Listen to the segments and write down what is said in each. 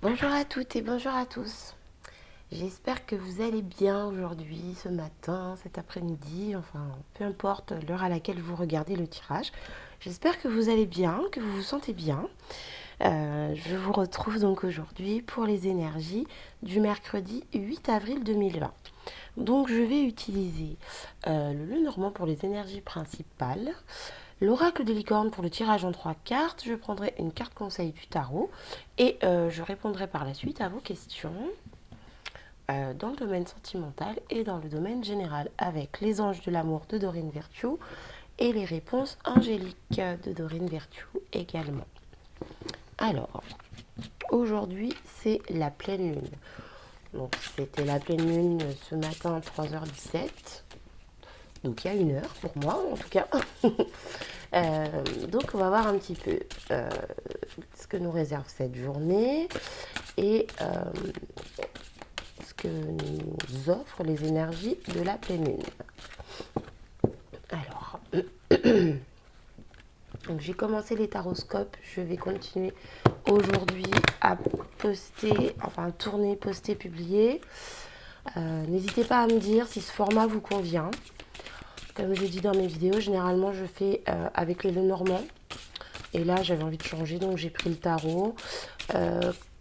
Bonjour à toutes et bonjour à tous. J'espère que vous allez bien aujourd'hui, ce matin, cet après-midi, enfin peu importe l'heure à laquelle vous regardez le tirage. J'espère que vous allez bien, que vous vous sentez bien. Je vous retrouve donc aujourd'hui pour les énergies du mercredi 8 avril 2020. Donc je vais utiliser le Lenormand pour les énergies principales, l'oracle de licorne pour le tirage en 3 cartes. Je prendrai une carte conseil du tarot et je répondrai par la suite à vos questions dans le domaine sentimental et dans le domaine général avec les anges de l'amour de Dorine Virtue et les réponses angéliques de Dorine Virtue également. Alors, aujourd'hui, c'est la pleine lune. Donc, c'était la pleine lune ce matin à 3h17. Donc, il y a une heure pour moi, en tout cas. Donc, on va voir un petit peu ce que nous réserve cette journée et ce que nous offrent les énergies de la pleine lune. Alors, donc j'ai commencé les taroscopes. Je vais continuer aujourd'hui à poster, enfin tourner, poster, publier. N'hésitez pas à me dire si ce format vous convient. Comme je dis dans mes vidéos, généralement je fais avec le Lenormand. Et là j'avais envie de changer, donc j'ai pris le tarot.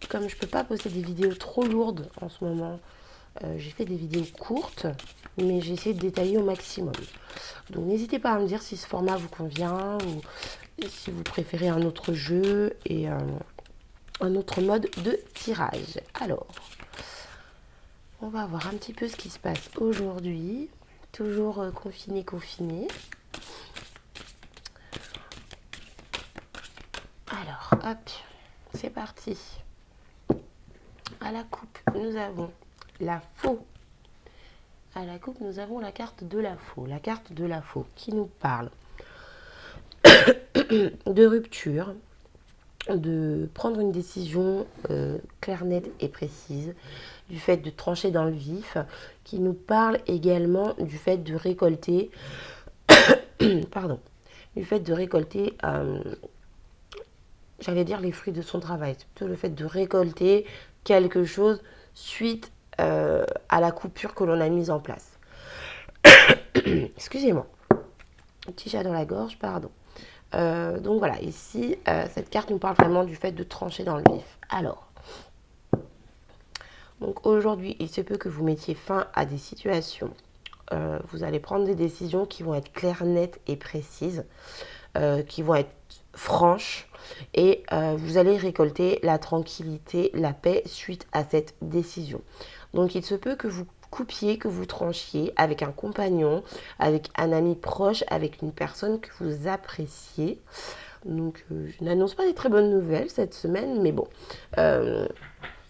Comme je peux pas poster des vidéos trop lourdes en ce moment, j'ai fait des vidéos courtes, mais j'ai essayé de détailler au maximum. Donc n'hésitez pas à me dire si ce format vous convient ou si vous préférez un autre jeu et un autre mode de tirage. Alors, on va voir un petit peu ce qui se passe aujourd'hui. Toujours confiné. Alors, hop, c'est parti. À la coupe, nous avons la faux. À la coupe, nous avons la carte de la faux. La carte de la faux qui nous parle de rupture, de prendre une décision claire, nette et précise, du fait de trancher dans le vif, qui nous parle également du fait de récolter, pardon, du fait de récolter, j'allais dire les fruits de son travail, c'est plutôt le fait de récolter quelque chose suite à la coupure que l'on a mise en place. Excusez-moi, un petit chat dans la gorge, pardon. Donc voilà, ici, cette carte nous parle vraiment du fait de trancher dans le vif. Alors, donc aujourd'hui, il se peut que vous mettiez fin à des situations. Vous allez prendre des décisions qui vont être claires, nettes et précises, qui vont être franches, et vous allez récolter la tranquillité, la paix suite à cette décision. Donc il se peut que vous coupiez, que vous tranchiez avec un compagnon, avec un ami proche, avec une personne que vous appréciez. Donc je n'annonce pas des très bonnes nouvelles cette semaine, mais bon.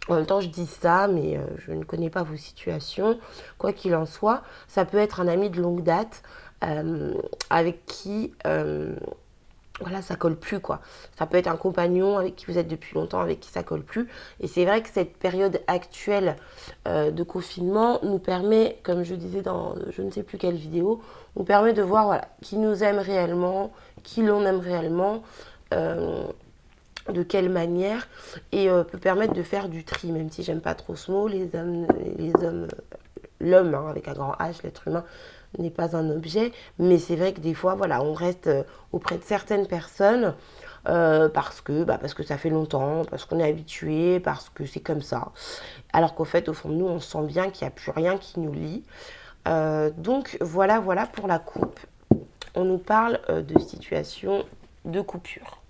En même temps, je dis ça, mais je ne connais pas vos situations. Quoi qu'il en soit, ça peut être un ami de longue date avec qui voilà, ça colle plus, quoi. Ça peut être un compagnon avec qui vous êtes depuis longtemps, avec qui ça colle plus. Et c'est vrai que cette période actuelle de confinement nous permet, comme je disais dans je ne sais plus quelle vidéo, nous permet de voir voilà, qui nous aime réellement, qui l'on aime réellement, de quelle manière, et peut permettre de faire du tri, même si j'aime pas trop ce mot. L'homme hein, avec un grand H, l'être humain, n'est pas un objet, mais c'est vrai que des fois, voilà, on reste auprès de certaines personnes parce que ça fait longtemps, parce qu'on est habitué, parce que c'est comme ça. Alors qu'au fait, au fond de nous, on sent bien qu'il n'y a plus rien qui nous lie. Donc voilà pour la coupe. On nous parle de situation de coupure.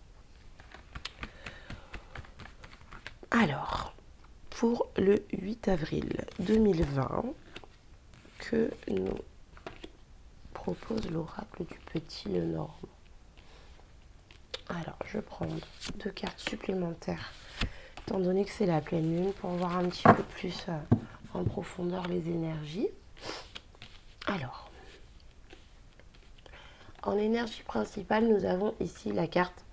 Alors, pour le 8 avril 2020, que nous propose l'oracle du petit Lenormand. Alors, je vais prendre 2 cartes supplémentaires, étant donné que c'est la pleine lune, pour voir un petit peu plus en profondeur les énergies. Alors, en énergie principale, nous avons ici la carte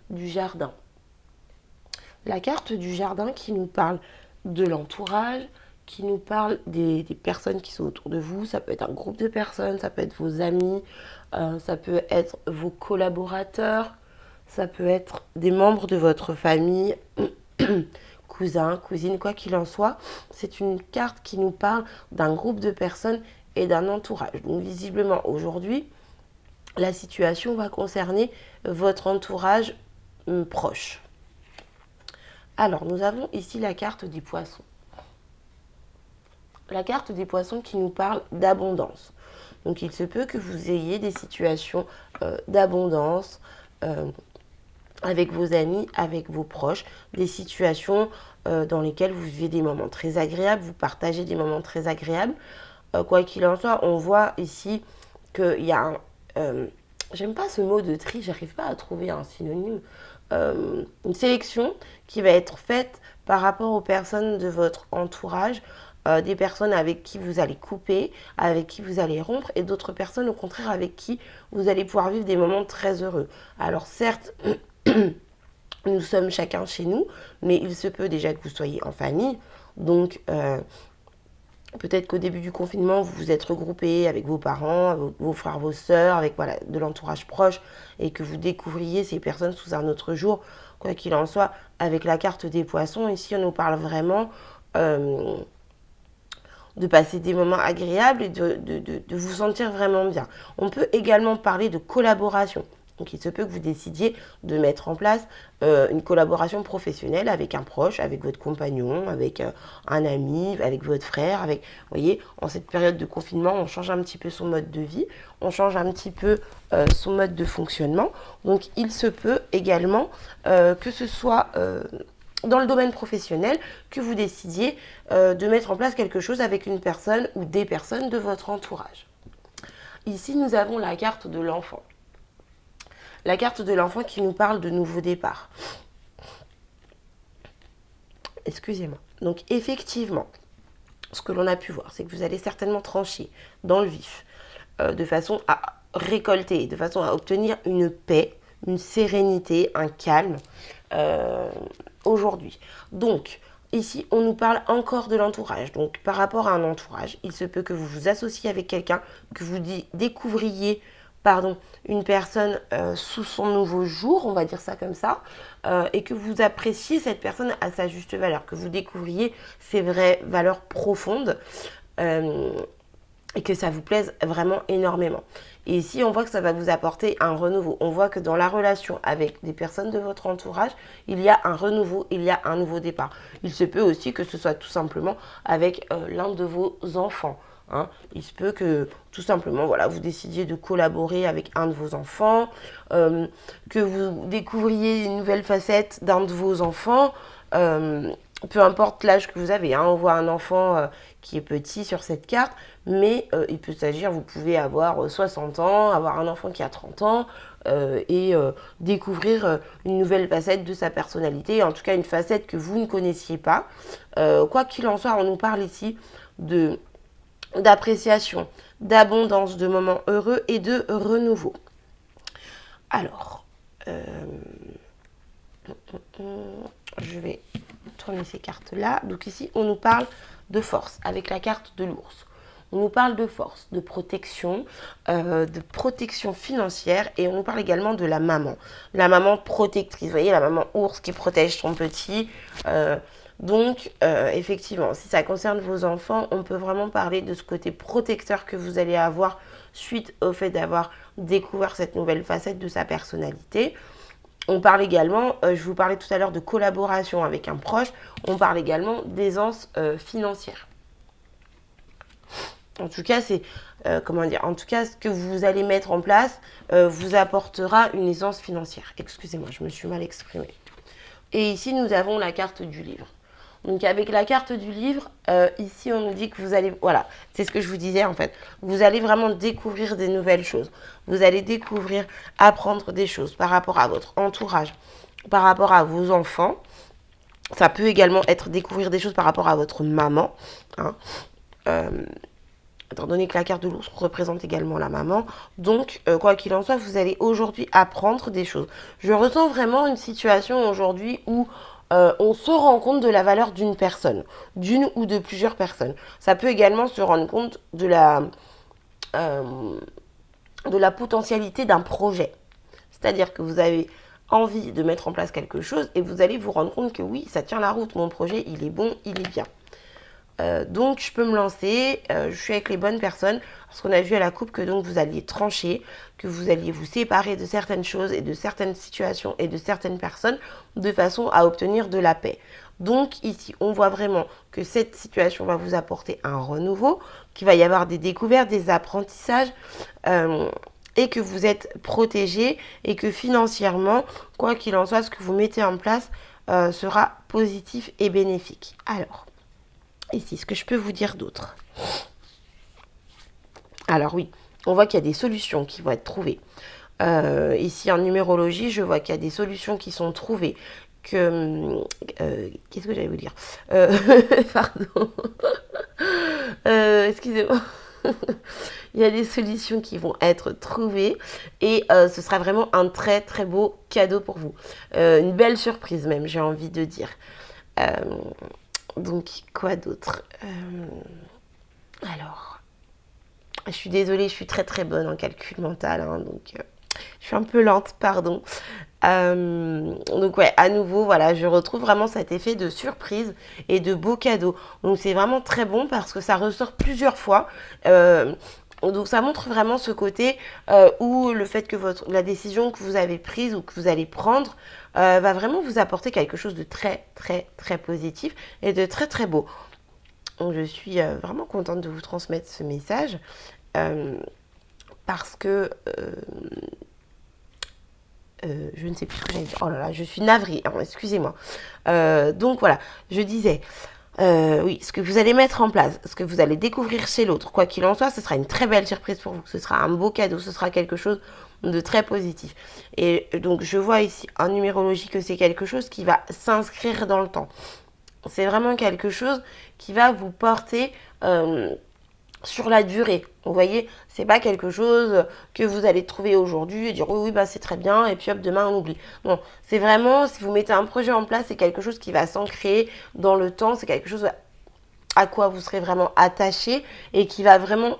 du jardin. La carte du jardin qui nous parle de l'entourage, qui nous parle des personnes qui sont autour de vous. Ça peut être un groupe de personnes, ça peut être vos amis, ça peut être vos collaborateurs, ça peut être des membres de votre famille, cousin, cousine, quoi qu'il en soit. C'est une carte qui nous parle d'un groupe de personnes et d'un entourage. Donc visiblement aujourd'hui, la situation va concerner votre entourage proche. Alors, nous avons ici la carte des poissons. La carte des poissons qui nous parle d'abondance. Donc, il se peut que vous ayez des situations d'abondance avec vos amis, avec vos proches, des situations dans lesquelles vous vivez des moments très agréables, vous partagez des moments très agréables. Quoi qu'il en soit, on voit ici qu'il y a un... j'aime pas ce mot de tri, j'arrive pas à trouver un synonyme. Une sélection qui va être faite par rapport aux personnes de votre entourage, des personnes avec qui vous allez couper, avec qui vous allez rompre, et d'autres personnes au contraire avec qui vous allez pouvoir vivre des moments très heureux. Alors certes, nous sommes chacun chez nous, mais il se peut déjà que vous soyez en famille, donc peut-être qu'au début du confinement, vous vous êtes regroupés avec vos parents, vos frères, vos sœurs, avec voilà, de l'entourage proche, et que vous découvriez ces personnes sous un autre jour. Quoi qu'il en soit, avec la carte des poissons, ici on nous parle vraiment de passer des moments agréables et de vous sentir vraiment bien. On peut également parler de collaboration. Donc il se peut que vous décidiez de mettre en place une collaboration professionnelle avec un proche, avec votre compagnon, avec un ami, avec votre frère. Avec, vous voyez, en cette période de confinement, on change un petit peu son mode de vie, on change un petit peu son mode de fonctionnement. Donc il se peut également que ce soit dans le domaine professionnel que vous décidiez de mettre en place quelque chose avec une personne ou des personnes de votre entourage. Ici, nous avons la carte de l'enfant. La carte de l'enfant qui nous parle de nouveau départ. Excusez-moi. Donc effectivement, ce que l'on a pu voir, c'est que vous allez certainement trancher dans le vif, de façon à récolter, de façon à obtenir une paix, une sérénité, un calme aujourd'hui. Donc, ici, on nous parle encore de l'entourage. Donc, par rapport à un entourage, il se peut que vous vous associez avec quelqu'un, que vous découvriez une personne sous son nouveau jour, on va dire ça comme ça, et que vous appréciez cette personne à sa juste valeur, que vous découvriez ses vraies valeurs profondes et que ça vous plaise vraiment énormément. Et ici, on voit que ça va vous apporter un renouveau. On voit que dans la relation avec des personnes de votre entourage, il y a un renouveau, il y a un nouveau départ. Il se peut aussi que ce soit tout simplement avec l'un de vos enfants. Hein. Il se peut que tout simplement voilà, vous décidiez de collaborer avec un de vos enfants, que vous découvriez une nouvelle facette d'un de vos enfants, peu importe l'âge que vous avez. Hein. On voit un enfant qui est petit sur cette carte, mais il peut s'agir, vous pouvez avoir 60 ans, avoir un enfant qui a 30 ans et découvrir une nouvelle facette de sa personnalité, en tout cas une facette que vous ne connaissiez pas. Quoi qu'il en soit, on nous parle ici d'appréciation, d'abondance, de moments heureux et de renouveau. Alors, je vais tourner ces cartes-là. Donc ici, on nous parle de force avec la carte de l'ours. On nous parle de force, de protection financière, et on nous parle également de la maman protectrice. Vous voyez, la maman ours qui protège son petit. Donc, effectivement, si ça concerne vos enfants, on peut vraiment parler de ce côté protecteur que vous allez avoir suite au fait d'avoir découvert cette nouvelle facette de sa personnalité. On parle également, je vous parlais tout à l'heure de collaboration avec un proche, on parle également d'aisance financière. En tout cas, en tout cas, ce que vous allez mettre en place vous apportera une aisance financière. Excusez-moi, je me suis mal exprimée. Et ici, nous avons la carte du livre. Donc avec la carte du livre, ici on nous dit que vous allez, voilà, c'est ce que je vous disais en fait, vous allez vraiment découvrir des nouvelles choses, vous allez découvrir, apprendre des choses par rapport à votre entourage, par rapport à vos enfants, ça peut également être découvrir des choses par rapport à votre maman, hein. Étant donné que la carte de l'ours représente également la maman, donc quoi qu'il en soit, vous allez aujourd'hui apprendre des choses. Je ressens vraiment une situation aujourd'hui où on se rend compte de la valeur d'une personne, d'une ou de plusieurs personnes. Ça peut également se rendre compte de la potentialité d'un projet. C'est-à-dire que vous avez envie de mettre en place quelque chose et vous allez vous rendre compte que oui, ça tient la route, mon projet, il est bon, il est bien. Donc je peux me lancer, je suis avec les bonnes personnes, parce qu'on a vu à la coupe que donc vous alliez trancher, que vous alliez vous séparer de certaines choses et de certaines situations et de certaines personnes de façon à obtenir de la paix. Donc ici, on voit vraiment que cette situation va vous apporter un renouveau, qu'il va y avoir des découvertes, des apprentissages, et que vous êtes protégé et que financièrement, quoi qu'il en soit, ce que vous mettez en place sera positif et bénéfique. Alors, ici, ce que je peux vous dire d'autre. Alors oui, on voit qu'il y a des solutions qui vont être trouvées. Ici, en numérologie, je vois qu'il y a des solutions qui sont trouvées. Qu'est-ce que j'allais vous dire Pardon. Excusez-moi. Il y a des solutions qui vont être trouvées et ce sera vraiment un très très beau cadeau pour vous. Une belle surprise même, j'ai envie de dire. Donc, quoi d'autre Alors, je suis désolée, je suis très très bonne en calcul mental, hein, donc je suis un peu lente, pardon. Donc ouais, à nouveau, voilà, je retrouve vraiment cet effet de surprise et de beau cadeau. Donc c'est vraiment très bon parce que ça ressort plusieurs fois. Donc ça montre vraiment ce côté où le fait que la décision que vous avez prise ou que vous allez prendre va vraiment vous apporter quelque chose de très très très positif et de très très beau. Donc je suis vraiment contente de vous transmettre ce message parce que je ne sais plus ce que j'allais dire. Oh là là, je suis navrée, excusez-moi. Donc voilà, je disais... oui, ce que vous allez mettre en place, ce que vous allez découvrir chez l'autre, quoi qu'il en soit, ce sera une très belle surprise pour vous. Ce sera un beau cadeau, ce sera quelque chose de très positif. Et donc, je vois ici en numérologie que c'est quelque chose qui va s'inscrire dans le temps. C'est vraiment quelque chose qui va vous porter sur la durée. Vous voyez, c'est pas quelque chose que vous allez trouver aujourd'hui et dire oui, bah c'est très bien et puis hop, demain on oublie. Non, c'est vraiment, si vous mettez un projet en place, c'est quelque chose qui va s'ancrer dans le temps, c'est quelque chose à quoi vous serez vraiment attaché et qui va vraiment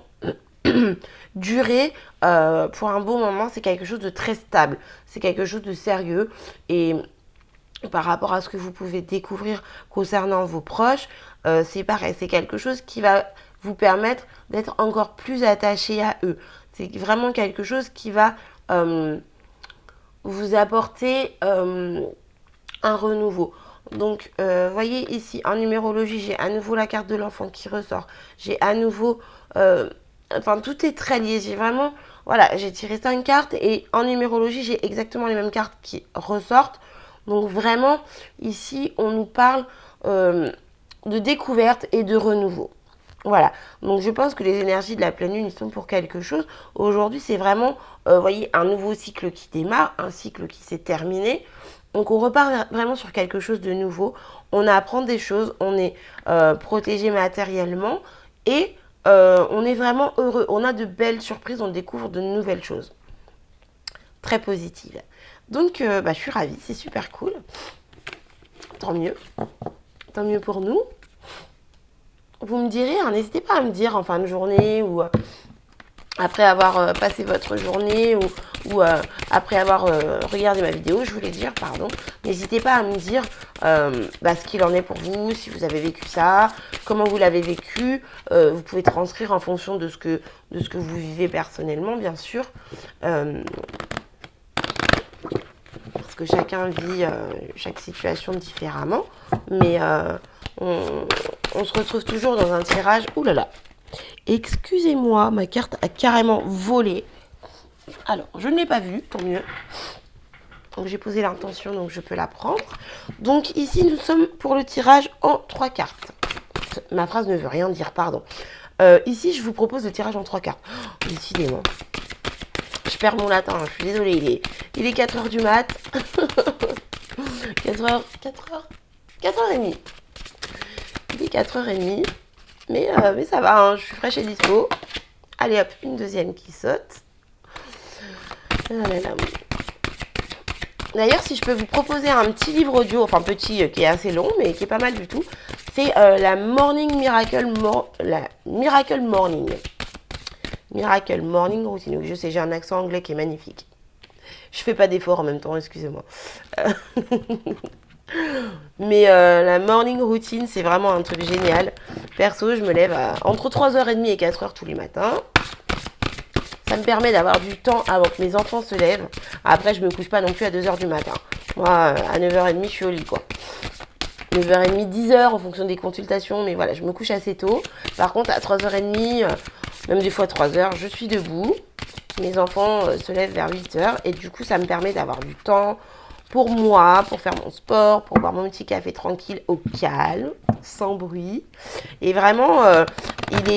durer pour un bon moment. C'est quelque chose de très stable, c'est quelque chose de sérieux et par rapport à ce que vous pouvez découvrir concernant vos proches, c'est pareil, c'est quelque chose qui va vous permettre d'être encore plus attaché à eux. C'est vraiment quelque chose qui va vous apporter un renouveau. Donc, voyez ici, en numérologie, j'ai à nouveau la carte de l'enfant qui ressort. J'ai à nouveau... enfin, tout est très lié. J'ai vraiment... Voilà, j'ai tiré 5 cartes et en numérologie, j'ai exactement les mêmes cartes qui ressortent. Donc, vraiment, ici, on nous parle de découverte et de renouveau. Voilà, donc je pense que les énergies de la pleine lune, ils sont pour quelque chose. Aujourd'hui, c'est vraiment, voyez, un nouveau cycle qui démarre, un cycle qui s'est terminé. Donc on repart vraiment sur quelque chose de nouveau. On apprend des choses, on est protégé matériellement et on est vraiment heureux. On a de belles surprises, on découvre de nouvelles choses. Très positives. Donc je suis ravie, c'est super cool. Tant mieux. Tant mieux pour nous. Vous me direz, hein, n'hésitez pas à me dire en fin de journée ou après avoir passé votre journée ou après avoir regardé ma vidéo, je voulais dire, pardon. N'hésitez pas à me dire ce qu'il en est pour vous, si vous avez vécu ça, comment vous l'avez vécu. Vous pouvez transcrire en fonction de ce que vous vivez personnellement, bien sûr. Parce que chacun vit chaque situation différemment. Mais on se retrouve toujours dans un tirage. Ouh là là. Excusez-moi, ma carte a carrément volé. Alors, je ne l'ai pas vue, tant mieux. Donc, j'ai posé l'intention, donc je peux la prendre. Donc, ici, nous sommes pour le tirage en 3 cartes. Ma phrase ne veut rien dire, pardon. Ici, je vous propose le tirage en 3 cartes. Oh, décidément. Je perds mon latin, je suis désolée. Il est 4h du mat. 4h30. Il est 4h30. Mais ça va, hein, je suis fraîche et dispo. Allez hop, une deuxième qui saute. D'ailleurs, si je peux vous proposer un petit livre audio, enfin petit, qui est assez long, mais qui est pas mal du tout, c'est la Miracle Morning. Miracle Morning Routine. Je sais, j'ai un accent anglais qui est magnifique. Je fais pas d'effort en même temps, excusez-moi. Mais la morning routine, c'est vraiment un truc génial. Perso, je me lève entre 3h30 et 4h tous les matins. Ça me permet d'avoir du temps avant que mes enfants se lèvent. Après, je me couche pas non plus à 2h du matin. Moi, à 9h30, je suis au lit, quoi. 9h30, 10h en fonction des consultations. Mais voilà, je me couche assez tôt. Par contre, à 3h30, même des fois 3h, je suis debout. Mes enfants se lèvent vers 8h. Et du coup, ça me permet d'avoir du temps pour moi, pour faire mon sport, pour boire mon petit café tranquille, au calme, sans bruit. Et vraiment, il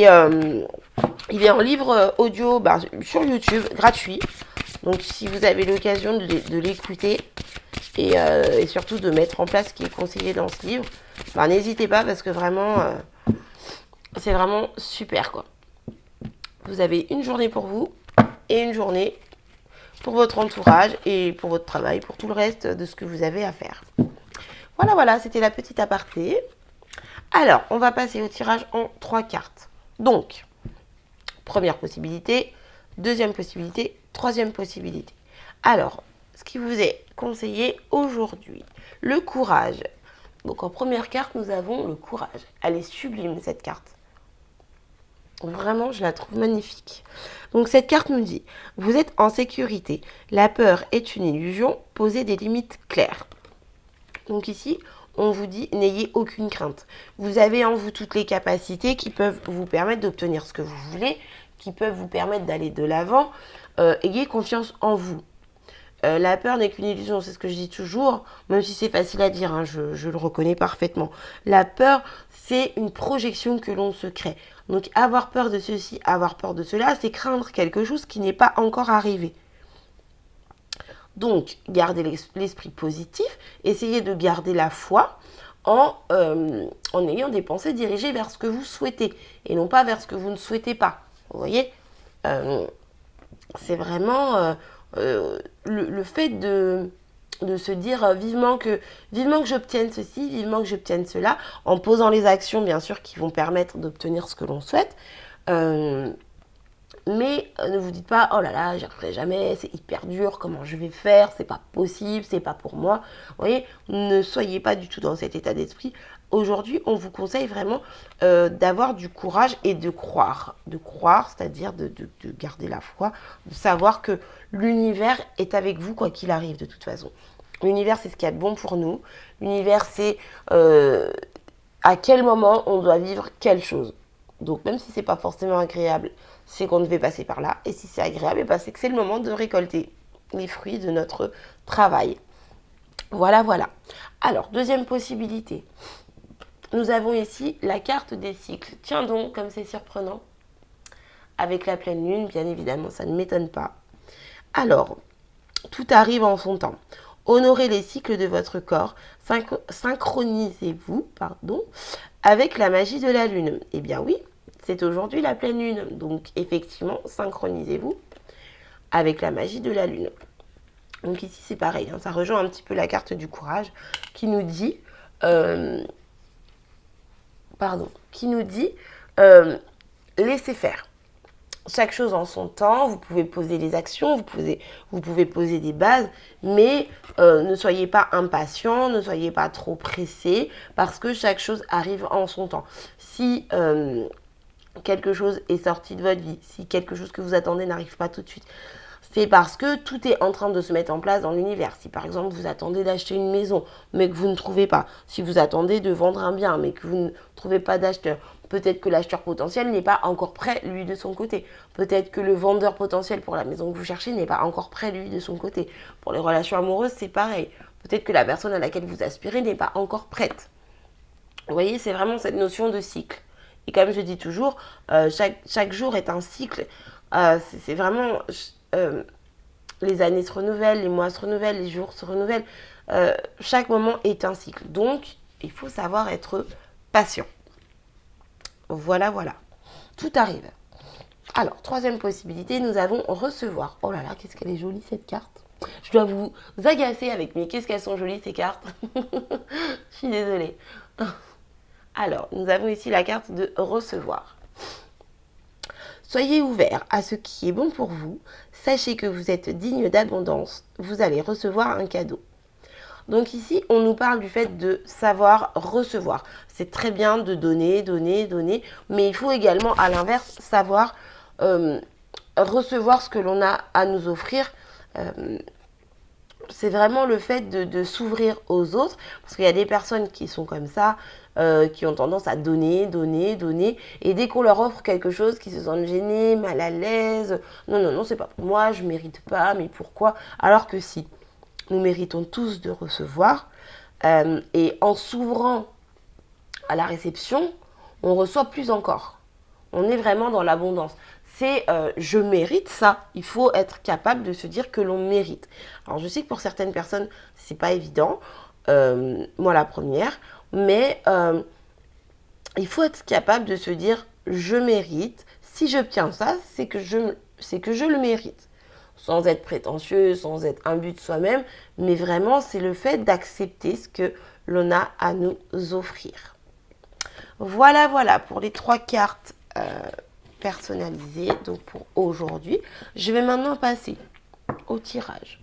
est en livre audio sur YouTube, gratuit. Donc si vous avez l'occasion de l'écouter et surtout de mettre en place ce qui est conseillé dans ce livre, n'hésitez pas parce que vraiment, c'est vraiment super, quoi. Vous avez une journée pour vous et une journée pour votre entourage et pour votre travail, pour tout le reste de ce que vous avez à faire. Voilà, c'était la petite aparté. Alors, on va passer au tirage en 3 cartes. Donc, première possibilité, deuxième possibilité, troisième possibilité. Alors, ce qui vous est conseillé aujourd'hui, le courage. Donc, en première carte, nous avons le courage. Elle est sublime, cette carte. Vraiment, je la trouve magnifique. Donc, cette carte nous dit, vous êtes en sécurité. La peur est une illusion. Posez des limites claires. Donc ici, on vous dit, n'ayez aucune crainte. Vous avez en vous toutes les capacités qui peuvent vous permettre d'obtenir ce que vous voulez, qui peuvent vous permettre d'aller de l'avant. Ayez confiance en vous. La peur n'est qu'une illusion, c'est ce que je dis toujours, même si c'est facile à dire, hein, je le reconnais parfaitement. La peur, c'est une projection que l'on se crée. Donc avoir peur de ceci, avoir peur de cela, c'est craindre quelque chose qui n'est pas encore arrivé. Donc, gardez l'esprit positif, essayez de garder la foi en ayant des pensées dirigées vers ce que vous souhaitez et non pas vers ce que vous ne souhaitez pas. Vous voyez, c'est vraiment le fait de se dire vivement que j'obtienne ceci, vivement que j'obtienne cela, en posant les actions bien sûr qui vont permettre d'obtenir ce que l'on souhaite. Mais ne vous dites pas, oh là là, j'y arriverai jamais, c'est hyper dur, comment je vais faire, c'est pas possible, c'est pas pour moi. Vous voyez, ne soyez pas du tout dans cet état d'esprit. Aujourd'hui, on vous conseille vraiment d'avoir du courage et de croire. De croire, c'est-à-dire de garder la foi, de savoir que l'univers est avec vous quoi qu'il arrive de toute façon. L'univers, c'est ce qu'il y a de bon pour nous. L'univers, c'est à quel moment on doit vivre quelle chose. Donc même si c'est pas forcément agréable, c'est qu'on devait passer par là. Et si c'est agréable, c'est que c'est le moment de récolter les fruits de notre travail. Voilà. Alors, deuxième possibilité. Nous avons ici la carte des cycles. Tiens donc, comme c'est surprenant. Avec la pleine lune, bien évidemment, ça ne m'étonne pas. Alors, tout arrive en son temps. Honorez les cycles de votre corps. Synchronisez-vous, avec la magie de la lune. Eh bien oui, c'est aujourd'hui la pleine lune. Donc effectivement, synchronisez-vous avec la magie de la lune. Donc ici, c'est pareil. Hein, ça rejoint un petit peu la carte du courage qui nous dit... laissez faire. Chaque chose en son temps, vous pouvez poser les actions, vous pouvez poser des bases, mais ne soyez pas impatient, ne soyez pas trop pressé, parce que chaque chose arrive en son temps. Si quelque chose est sorti de votre vie, si quelque chose que vous attendez n'arrive pas tout de suite, c'est parce que tout est en train de se mettre en place dans l'univers. Si par exemple vous attendez d'acheter une maison, mais que vous ne trouvez pas, si vous attendez de vendre un bien, mais que vous ne trouvez pas d'acheteur, peut-être que l'acheteur potentiel n'est pas encore prêt, lui, de son côté. Peut-être que le vendeur potentiel pour la maison que vous cherchez n'est pas encore prêt, lui, de son côté. Pour les relations amoureuses, c'est pareil. Peut-être que la personne à laquelle vous aspirez n'est pas encore prête. Vous voyez, c'est vraiment cette notion de cycle. Et comme je dis toujours, chaque jour est un cycle. C'est vraiment... les années se renouvellent, les mois se renouvellent, les jours se renouvellent. Chaque moment est un cycle. Donc, il faut savoir être patient. Voilà. Tout arrive. Alors, troisième possibilité, nous avons recevoir. Oh là là, qu'est-ce qu'elle est jolie cette carte. Je dois vous agacer avec mes qu'est-ce qu'elles sont jolies ces cartes. Je suis désolée. Alors, nous avons ici la carte de recevoir. Soyez ouverts à ce qui est bon pour vous. Sachez que vous êtes digne d'abondance. Vous allez recevoir un cadeau. Donc ici, on nous parle du fait de savoir recevoir. C'est très bien de donner, donner, donner, mais il faut également, à l'inverse, savoir recevoir ce que l'on a à nous offrir. C'est vraiment le fait de s'ouvrir aux autres, parce qu'il y a des personnes qui sont comme ça, qui ont tendance à donner, donner, donner, et dès qu'on leur offre quelque chose, qui se sentent gênés, mal à l'aise, non, non, non, c'est pas pour moi, je mérite pas, mais pourquoi? Alors que si, nous méritons tous de recevoir, et en s'ouvrant à la réception, on reçoit plus encore. On est vraiment dans l'abondance. C'est je mérite ça. Il faut être capable de se dire que l'on mérite. Alors je sais que pour certaines personnes, c'est pas évident. Moi la première. Mais il faut être capable de se dire je mérite. Si j'obtiens ça, c'est que je le mérite. Sans être prétentieux, sans être imbu de soi-même. Mais vraiment, c'est le fait d'accepter ce que l'on a à nous offrir. Voilà, voilà pour les 3 cartes personnalisées. Donc pour aujourd'hui, je vais maintenant passer au tirage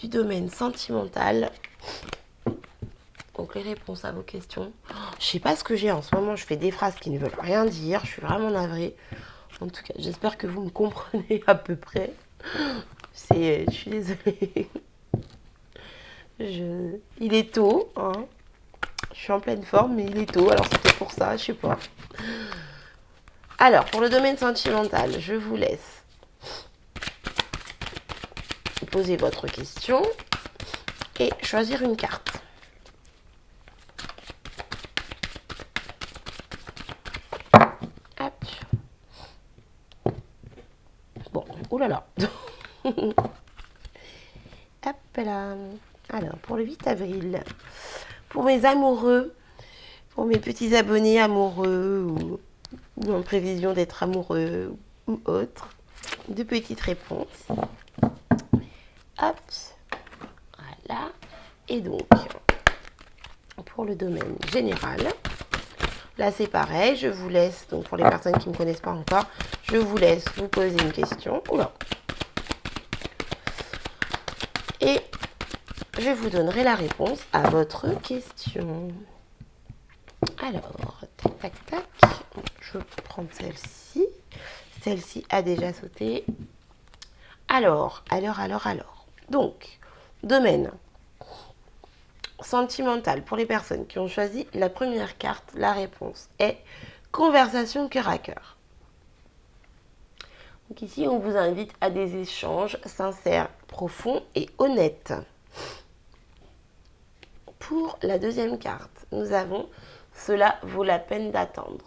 du domaine sentimental. Donc les réponses à vos questions. Je sais pas ce que j'ai en ce moment. Je fais des phrases qui ne veulent rien dire. Je suis vraiment navrée. En tout cas, j'espère que vous me comprenez à peu près. Je suis désolée. Il est tôt, hein. Je suis en pleine forme, mais il est tôt, alors c'était pour ça, je sais pas. Alors, pour le domaine sentimental, je vous laisse poser votre question et choisir une carte. Hop. Bon, oulala. Hop là. Alors, pour le 8 avril, pour mes amoureux, pour mes petits abonnés amoureux ou en prévision d'être amoureux ou autre, 2 petites réponses. Hop, voilà. Et donc, pour le domaine général, là c'est pareil, je vous laisse, donc pour les personnes qui ne me connaissent pas encore, je vous laisse vous poser une question. Oula. Et je vous donnerai la réponse à votre question. Alors, tac, tac, tac. Je vais prendre celle-ci. Celle-ci a déjà sauté. Alors. Donc, domaine sentimental pour les personnes qui ont choisi la première carte. La réponse est conversation cœur à cœur. Donc ici, on vous invite à des échanges sincères, profonds et honnêtes. Pour la deuxième carte, nous avons « Cela vaut la peine d'attendre ».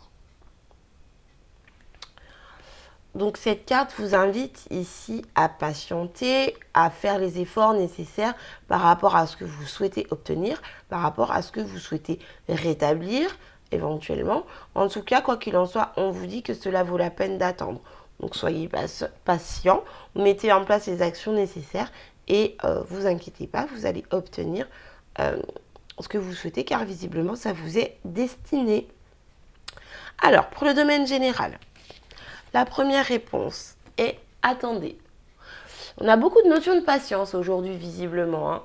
Donc cette carte vous invite ici à patienter, à faire les efforts nécessaires par rapport à ce que vous souhaitez obtenir, par rapport à ce que vous souhaitez rétablir éventuellement. En tout cas, quoi qu'il en soit, on vous dit que cela vaut la peine d'attendre. Donc soyez patient, mettez en place les actions nécessaires et vous inquiétez pas, vous allez obtenir ce que vous souhaitez car visiblement ça vous est destiné. Alors, pour le domaine général, la première réponse est attendez. On a beaucoup de notions de patience aujourd'hui visiblement, hein.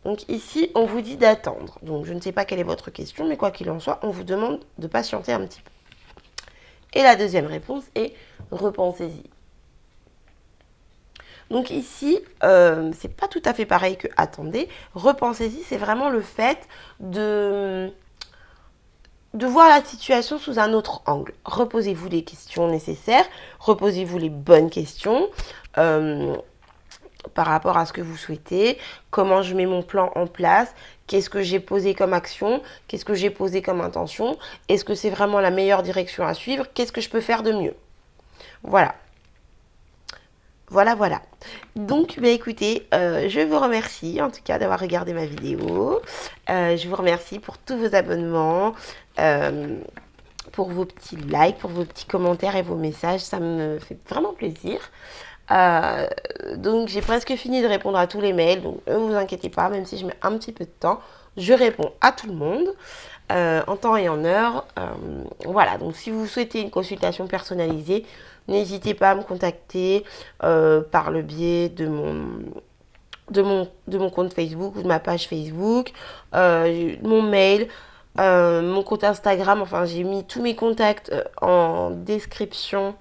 Donc ici, on vous dit d'attendre. Donc je ne sais pas quelle est votre question, mais quoi qu'il en soit, on vous demande de patienter un petit peu. Et la deuxième réponse est repensez-y. Donc ici, c'est pas tout à fait pareil que attendez. Repensez-y, c'est vraiment le fait de voir la situation sous un autre angle. Reposez-vous les questions nécessaires, reposez-vous les bonnes questions par rapport à ce que vous souhaitez, comment je mets mon plan en place, qu'est-ce que j'ai posé comme action, qu'est-ce que j'ai posé comme intention, est-ce que c'est vraiment la meilleure direction à suivre, qu'est-ce que je peux faire de mieux. Voilà. Voilà. Donc, écoutez, je vous remercie en tout cas d'avoir regardé ma vidéo. Je vous remercie pour tous vos abonnements, pour vos petits likes, pour vos petits commentaires et vos messages. Ça me fait vraiment plaisir. Euh, donc j'ai presque fini de répondre à tous les mails, donc ne vous inquiétez pas, même si je mets un petit peu de temps, je réponds à tout le monde en temps et en heure. Voilà, donc si vous souhaitez une consultation personnalisée, n'hésitez pas à me contacter par le biais de mon compte Facebook ou de ma page Facebook, mon mail, mon compte Instagram. Enfin, j'ai mis tous mes contacts en description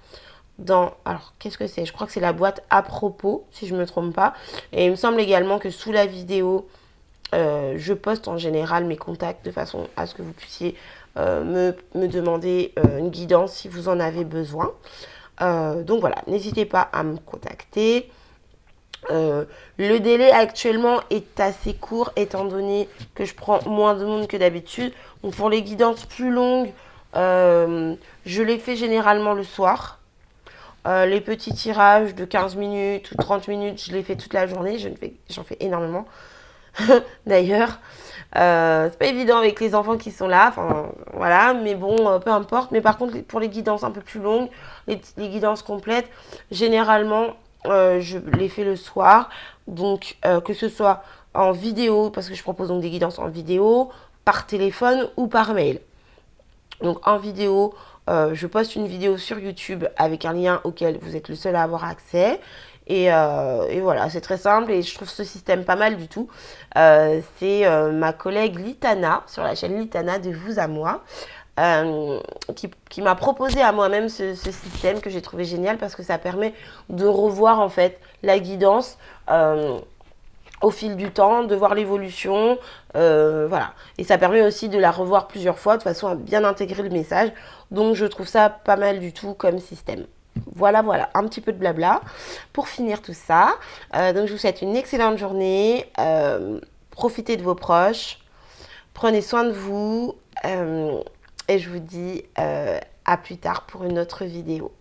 alors, qu'est-ce que c'est? Je crois que c'est la boîte à propos, si je ne me trompe pas. Et il me semble également que sous la vidéo, je poste en général mes contacts de façon à ce que vous puissiez me demander une guidance si vous en avez besoin. Donc voilà, n'hésitez pas à me contacter. Le délai actuellement est assez court étant donné que je prends moins de monde que d'habitude. Donc pour les guidances plus longues, je les fais généralement le soir. Les petits tirages de 15 minutes ou 30 minutes, je les fais toute la journée. J'en fais énormément d'ailleurs. C'est pas évident avec les enfants qui sont là, enfin voilà, mais bon, peu importe. Mais par contre, pour les guidances un peu plus longues, les guidances complètes, généralement, je les fais le soir. Donc, que ce soit en vidéo, parce que je propose donc des guidances en vidéo, par téléphone ou par mail. Donc, en vidéo, je poste une vidéo sur YouTube avec un lien auquel vous êtes le seul à avoir accès. Et voilà, c'est très simple et je trouve ce système pas mal du tout. C'est ma collègue Litana, sur la chaîne Litana de Vous à Moi, qui m'a proposé à moi-même ce système que j'ai trouvé génial parce que ça permet de revoir en fait la guidance au fil du temps, de voir l'évolution, voilà. Et ça permet aussi de la revoir plusieurs fois de façon à bien intégrer le message. Donc je trouve ça pas mal du tout comme système. Voilà, voilà, un petit peu de blabla pour finir tout ça. Donc je vous souhaite une excellente journée. Profitez de vos proches. Prenez soin de vous. Et je vous dis à plus tard pour une autre vidéo.